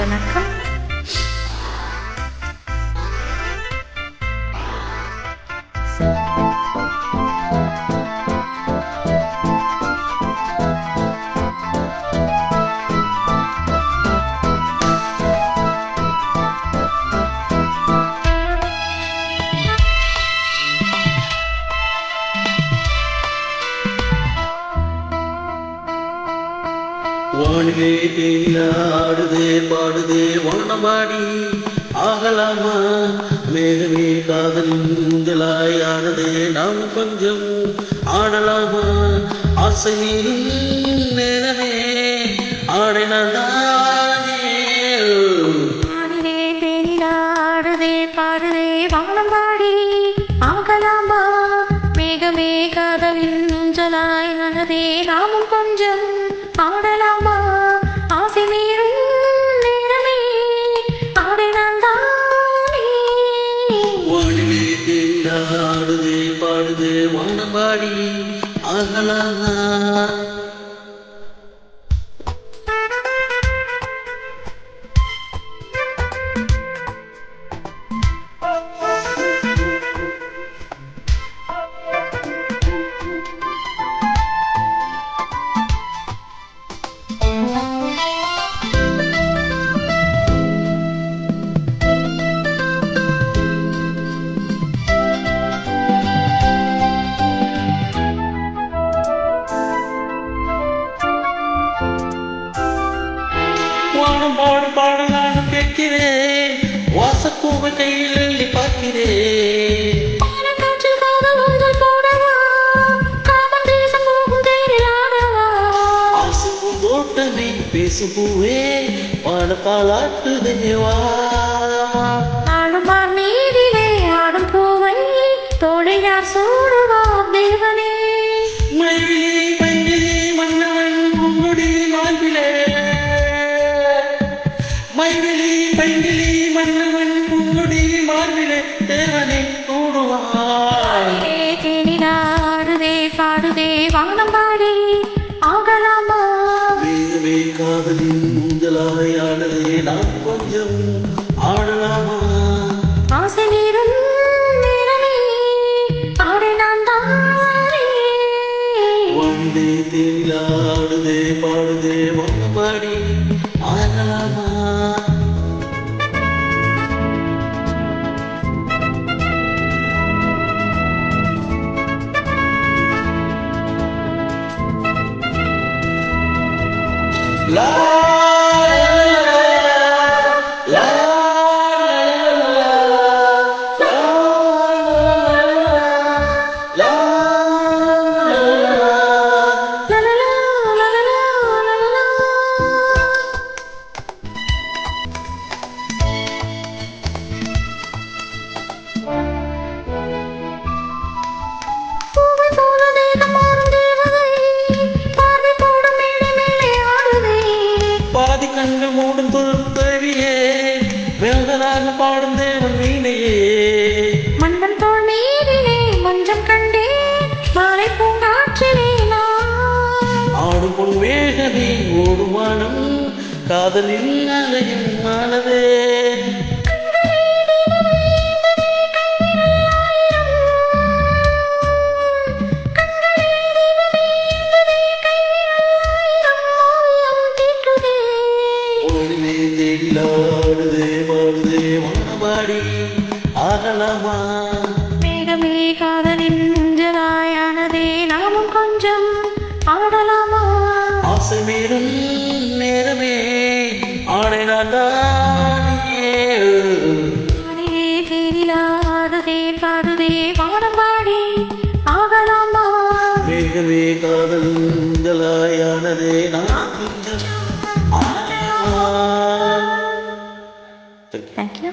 வணக்கம். வானிலே ஆடுதே பாடுதே வானமாடி ஆகலாமா மேகமே காதலின் ஊஞ்சலாய் ஆடுதே நாம் கொஞ்சம் ஆடலாமா ஆசை நேரமே ஆடினானே வானிலே தேனிலா ஆடுதே பாடுதே வானம்பாடி ஆகலாமா மேகமே காதலின் ஊஞ்சலாய் ஆடுதே நாமும் கொஞ்சம் ஆடலாமா ஆசை மீறும் நேரமே ஆடினான் தானே. வானிலே ஆடுதே பாடுதே வானமாடி ஆகலாமா. வானம் பாடும் பாடல் நானும் கேட்கிறேன் வாசப்பூவை கையில் எள்ளி பார்க்கிறேன் காற்றில் காதல் ஊஞ்சல் போடவா காமன் தேசம் போகும் தேரில் ஆடவா ஆசை பூந்தோட்டமே பேசும் பூவே பாட பாலாட்டு தேவா ஆடுமார் நீரிலே ஆடும் பூவை தோளை யார் சூடுவார் தேவனே. மயிலே பைங்கிலே மன்னவன் உன்னுடைய மார்பிலே மயிலே பைங்கிலே மன்னவன் உன்னுடைய மார்பிலே தேவனை கூடுவார். தேனிலா ஆடுதே பாடுதே வானம்பாடி ஆகலாமா வேகமே காதலின் ஊஞ்சலாய் ஆனதே நாம் கொஞ்சம் ஆடலாமா ஆசை மீறும் நேரமே ஆடினான் தானே. வந்தே தேனிலாடுதே பாடுதே வானம்பாடி ஆகலாமா. La la la பூவை போல தேகம் மாறும் தேவதை பார்வை போடும் மேடை மேலே ஆடுதே பாதி கண்கள் மூடும் துருத்தவியே வேந்தனாக பாடும் தேவன் வீணையே மன்னன் தோள் மீதிலே மஞ்சம் கண்டே மாலை பூங்காற்றிலே நான் ஆடும் பொன் வேகமே ஓடும் வானம் காதலின் அலையும் ஆனதே ஒளிமே தேடிலாடுதே பாடுதே வானபாடி ஆகலாமா மேகமே காதலின் ஊஞ்சலாயானதே நாமும் கொஞ்சம் ஆடலாமா ஆசை மீறும் நேரமே ஆடைனாதானே வானிலே தேனிலா ஆடுதே பாடுதே வானம்பாடி ஆகலாமா மேகமே காதல் உங்களாயானதே நான் கொஞ்சம் ஆகலாமா. Thank you.